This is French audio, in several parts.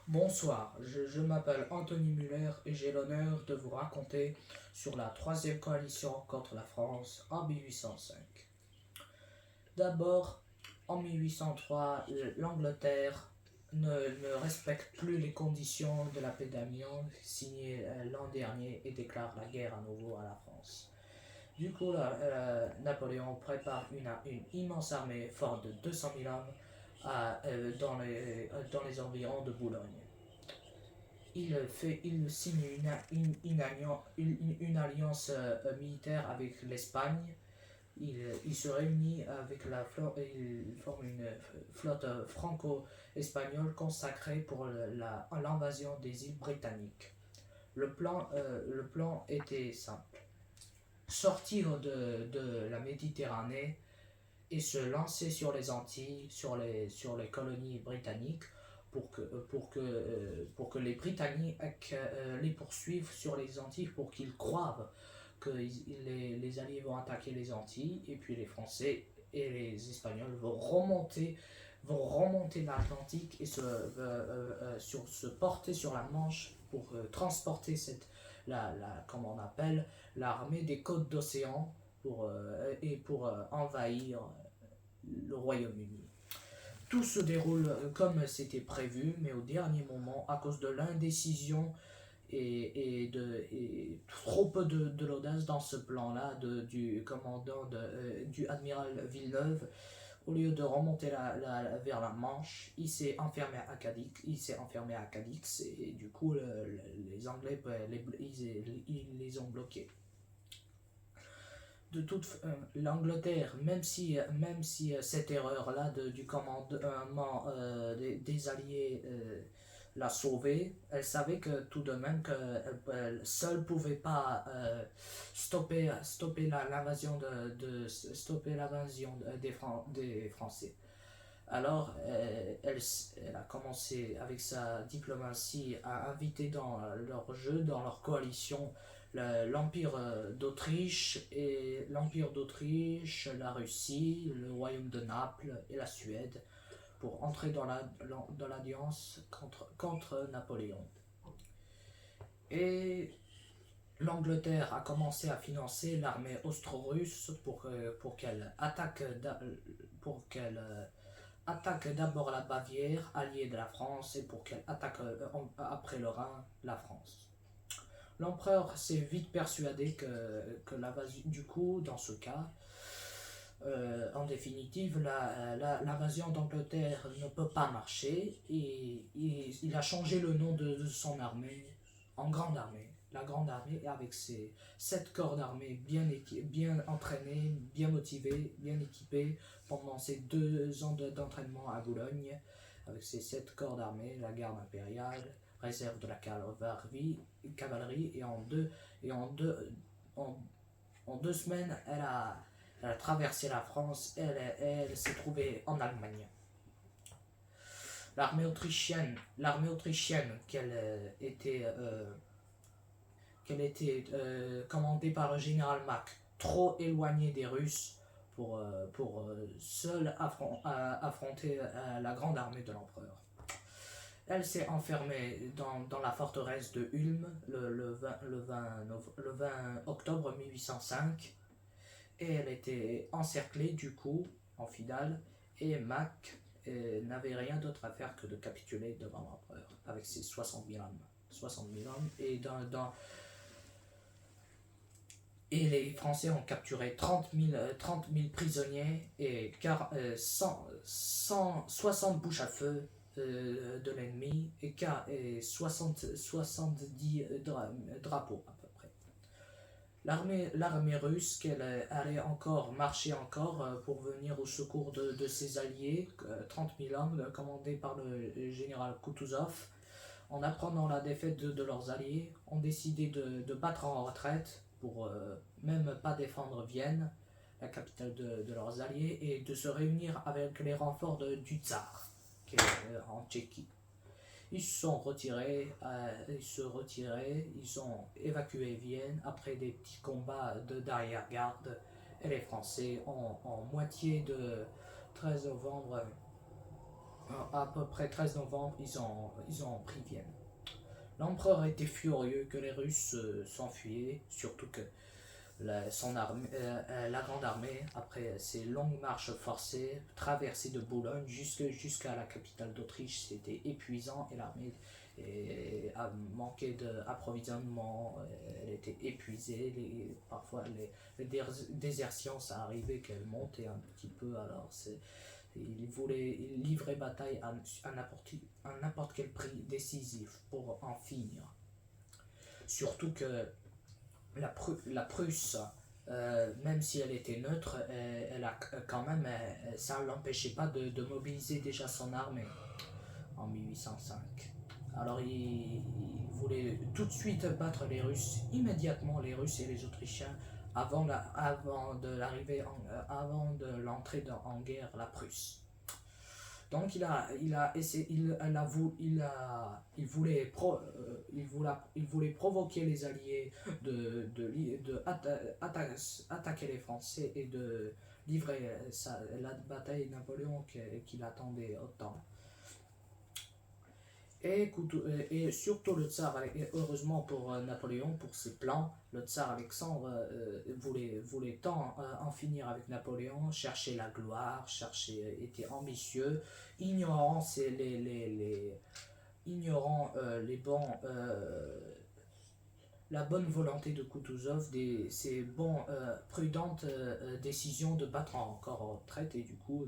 Bonsoir, je m'appelle Anthony Muller et j'ai l'honneur de vous raconter sur la troisième coalition contre la France en 1805. D'abord, en 1803, l'Angleterre ne respecte plus les conditions de la paix d'Amiens signée l'an dernier et déclare la guerre à nouveau à la France. Du coup, Napoléon prépare une immense armée forte de 200 000 hommes dans les environs de Boulogne. Il signe une alliance militaire avec l'Espagne. Il se réunit avec la flotte, il forme une flotte franco-espagnole consacrée pour l'invasion des îles britanniques. Le plan était simple. Sortir de la Méditerranée et se lancer sur les Antilles, sur les colonies britanniques, pour que les Britanniques les poursuivent sur les Antilles, pour qu'ils croient que les Alliés vont attaquer les Antilles, et puis les Français et les Espagnols vont remonter l'Atlantique et se porter sur la Manche pour transporter comment on appelle, l'armée des côtes d'océan pour envahir le Royaume-Uni. Tout se déroule comme c'était prévu, mais au dernier moment, à cause de l'indécision et trop peu de l'audace dans ce plan-là du commandant du amiral Villeneuve, au lieu de remonter vers la Manche, il s'est enfermé à Cadix et du coup les Anglais ils les ont bloqués. L'Angleterre, même si cette erreur-là du commandement des Alliés l'a sauvée, elle savait que tout de même qu'elle seule pouvait pas stopper l'invasion des Français. Alors, elle a commencé avec sa diplomatie à inviter dans leur jeu, dans leur coalition, l'Empire d'Autriche, la Russie, le royaume de Naples et la Suède pour entrer dans l'alliance contre Napoléon. Et l'Angleterre a commencé à financer l'armée austro-russe pour qu'elle attaque d'abord la Bavière, alliée de la France, et pour qu'elle attaque après le Rhin, la France. L'empereur s'est vite persuadé que du coup, dans ce cas, en définitive, l'invasion d'Angleterre ne peut pas marcher et il a changé le nom de son armée en Grande Armée. La Grande Armée avec ses 7 corps d'armée bien entraînés, bien motivés, bien équipés pendant ces 2 ans d'entraînement à Boulogne, avec ses 7 corps d'armée, la garde impériale, réserve de la cavalerie et en 2 semaines, elle a traversé la France, elle s'est trouvée en Allemagne. L'armée autrichienne qu'elle était commandée par le général Mack, trop éloignée des Russes pour seule affronter la grande armée de l'empereur. Elle s'est enfermée dans la forteresse de Ulm le 20 octobre 1805 et elle était encerclée du coup en finale et Mack n'avait rien d'autre à faire que de capituler devant l'empereur avec ses 60 000 hommes. 60 000 hommes et les Français ont capturé 30 000 prisonniers et 60 bouches à feu de l'ennemi et 70 drapeaux à peu près. L'armée russe, qu'elle allait marcher encore pour venir au secours de ses alliés, 30 000 hommes commandés par le général Kutuzov, en apprenant la défaite de leurs alliés, ont décidé de battre en retraite pour même pas défendre Vienne, la capitale de leurs alliés, et de se réunir avec les renforts du Tsar, qui est en Tchéquie. Ils se retiraient, ils ont évacué Vienne après des petits combats d'arrière-garde, et les Français, en moitié de 13 novembre À peu près 13 novembre, ils ont pris Vienne. L'empereur était furieux que les Russes s'enfuyaient, surtout que la grande armée, après ces longues marches forcées, traversées de Boulogne jusqu'à la capitale d'Autriche, c'était épuisant et l'armée a manqué d'approvisionnement, elle était épuisée, parfois les désertions, ça arrivait qu'elle montait un petit peu, alors il voulait livrer bataille à n'importe quel prix décisif pour en finir. Surtout que la Prusse, même si elle était neutre, elle a quand même, ça ne l'empêchait pas de mobiliser déjà son armée en 1805. Alors il voulait tout de suite battre les Russes, immédiatement les Russes et les Autrichiens, avant de l'entrée en guerre la Prusse. Donc il voulait provoquer les Alliés attaquer les Français et de livrer la bataille de Napoléon qu'il attendait autant. Et surtout le tsar, heureusement pour Napoléon, pour ses plans, le tsar Alexandre voulait tant en finir avec Napoléon, chercher la gloire, était ambitieux, ignorant la bonne volonté de Kutuzov, ses prudentes décisions de battre encore en retraite et du coup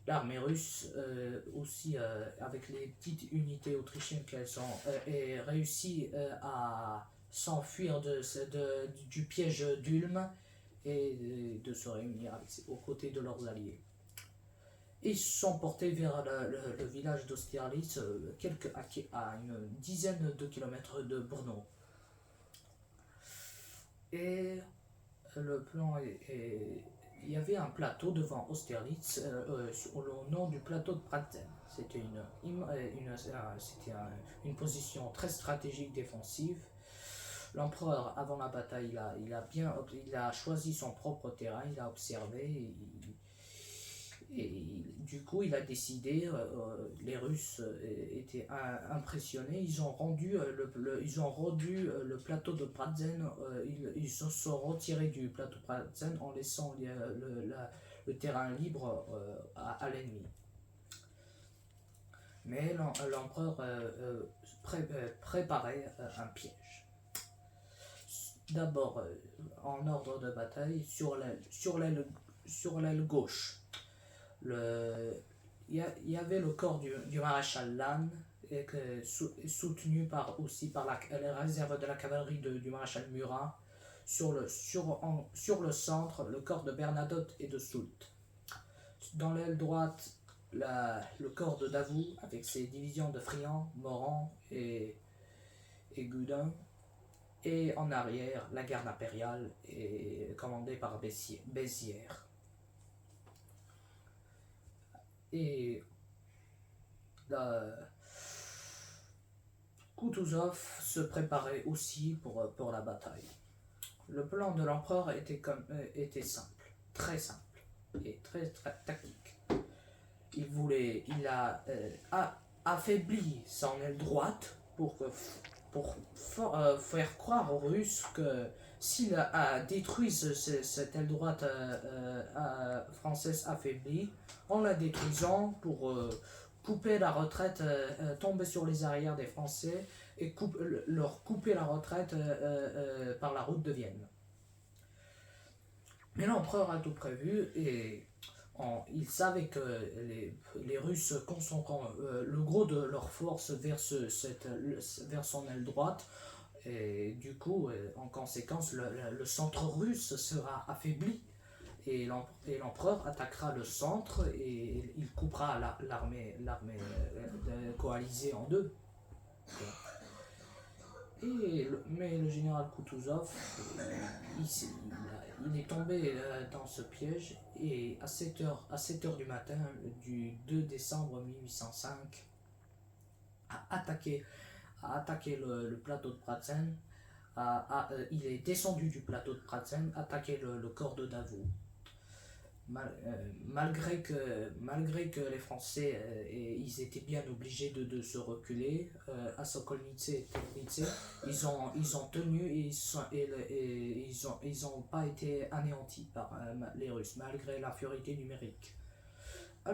l'armée russe, aussi avec les petites unités autrichiennes qu'elles ont, réussi à s'enfuir du piège d'Ulm et de se réunir aux côtés de leurs alliés. Ils se sont portés vers le village d'Austerlitz, à une dizaine de kilomètres de Brno. Et le plan il y avait un plateau devant Austerlitz au nom du plateau de Pratzen. C'était une position très stratégique défensive. L'empereur, avant la bataille, il a choisi son propre terrain, il a observé, et du coup il a décidé, les Russes étaient impressionnés, ils ont rendu le plateau de Pratzen, ils se sont retirés du plateau de Pratzen en laissant le terrain libre à l'ennemi. Mais l'empereur préparait un piège. D'abord, en ordre de bataille, sur l'aile gauche, il y avait le corps du maréchal Lannes, soutenu aussi par la réserve de la cavalerie du maréchal Murat. Sur le centre, le corps de Bernadotte et de Soult. Dans l'aile droite, le corps de Davout avec ses divisions de Friant, Morand et Gudin. Et en arrière, la garde impériale est commandée par Bézières. Et Kutuzov se préparait aussi pour la bataille. Le plan de l'empereur était simple, très simple et très, très tactique. Il a affaibli son aile droite pour faire croire aux Russes que s'il a détruit cette aile droite française affaiblie, en la détruisant pour couper la retraite, tomber sur les arrières des Français et leur couper la retraite par la route de Vienne. Mais l'empereur a tout prévu et il savait que les Russes concentrant le gros de leur force vers son aile droite, et du coup, en conséquence, le centre russe sera affaibli et l'empereur attaquera le centre et il coupera l'armée coalisée en deux. Mais le général Kutuzov, il est tombé dans ce piège et à 7h du matin du 2 décembre 1805 a attaqué le plateau de Pratzen. Il est descendu du plateau de Pratzen, attaqué le corps de Davout. malgré que les Français ils étaient bien obligés de se reculer à Sokolnice et Teplitse, ils ont tenu et ils ont pas été anéantis par les Russes malgré l'infériorité numérique.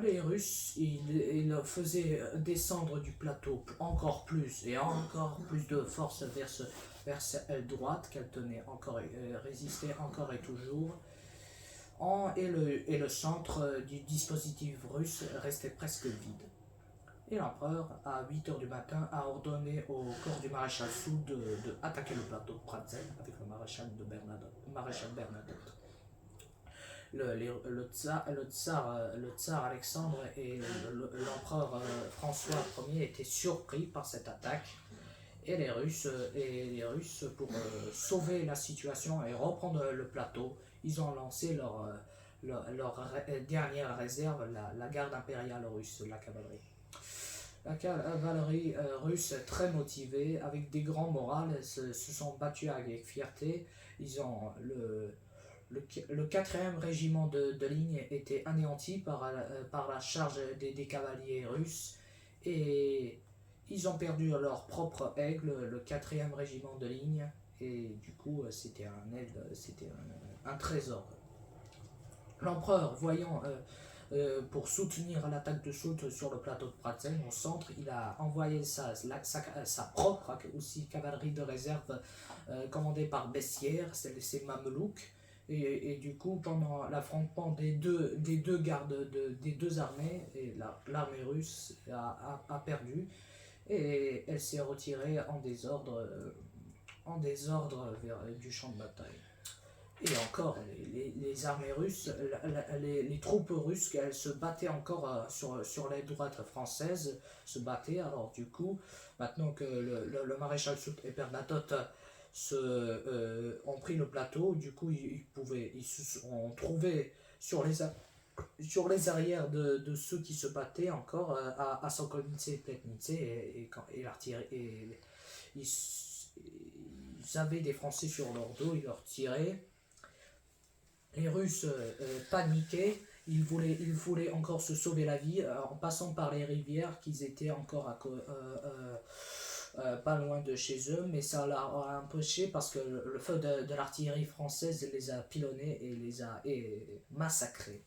Les Russes ils faisaient descendre du plateau encore plus et encore plus de force vers cette droite qu'elle tenait encore résistait encore et toujours et le centre du dispositif russe restait presque vide. Et l'empereur, à 8 h du matin, a ordonné au corps du maréchal Soult de attaquer le plateau de Pratzen avec le maréchal Bernadotte. Le tsar Alexandre et l'empereur François Ier étaient surpris par cette attaque et les Russes, pour sauver la situation et reprendre le plateau, ils ont lancé leur dernière réserve, la garde impériale russe, la cavalerie. La cavalerie russe, très motivée, avec des grands morales, se sont battus avec fierté. Ils ont le 4e régiment de ligne était anéanti par la charge des cavaliers russes et ils ont perdu leur propre aigle, le 4e régiment de ligne, et du coup c'était un aigle, c'était un trésor. L'empereur, voyant pour soutenir l'attaque de Soult sur le plateau de Pratzen au centre, il a envoyé sa propre aussi cavalerie de réserve commandée par Bessières, c'est Mamelouks. Et du coup, pendant l'affrontement des deux gardes des deux armées, l'armée russe a perdu et elle s'est retirée en désordre du champ de bataille. Et encore, les armées russes, les troupes russes, elles se battaient encore sur l'aile droite française, se battaient. Alors du coup, maintenant que le maréchal Soult et Bernadotte ont pris le plateau, du coup ils se sont trouvés sur les arrières de ceux qui se battaient encore à Sokolnice et Pletnice et l'artillerie. Ils avaient des Français sur leur dos, ils leur tiraient. Les Russes paniquaient, ils voulaient encore se sauver la vie en passant par les rivières qu'ils étaient encore pas loin de chez eux, mais ça leur a empêché parce que le feu de l'artillerie française les a pilonnés et les a massacrés.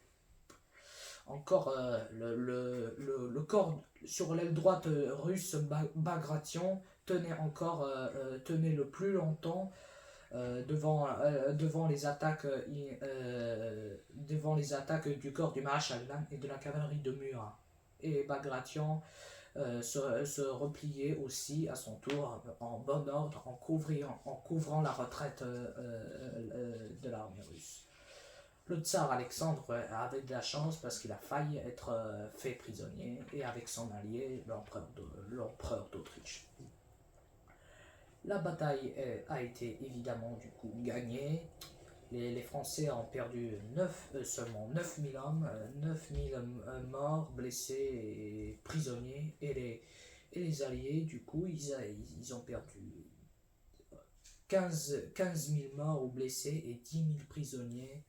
Encore le corps sur l'aile droite russe, Bagration tenait le plus longtemps devant les attaques du corps du maréchal Lannes et de la cavalerie de Murat. Et Bagration se repliait aussi à son tour en bon ordre en couvrant la retraite de l'armée russe. Le tsar Alexandre avait de la chance parce qu'il a failli être fait prisonnier et avec son allié l'empereur d'Autriche. La bataille a été évidemment du coup gagnée. Les Français ont perdu seulement 9000 hommes, 9000 morts, blessés et prisonniers. Et les Alliés, du coup, ils ont perdu 15 000 morts ou blessés et 10 000 prisonniers.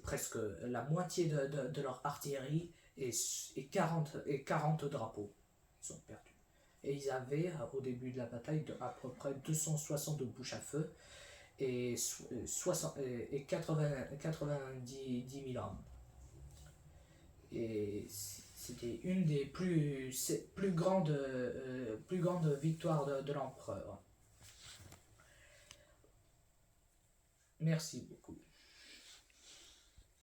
Presque la moitié de leur artillerie et 40 drapeaux ils ont perdu. Et ils avaient, au début de la bataille, à peu près 260 bouches à feu et 90 000 hommes. Et c'était une des plus grandes victoires de l'empereur. Merci beaucoup.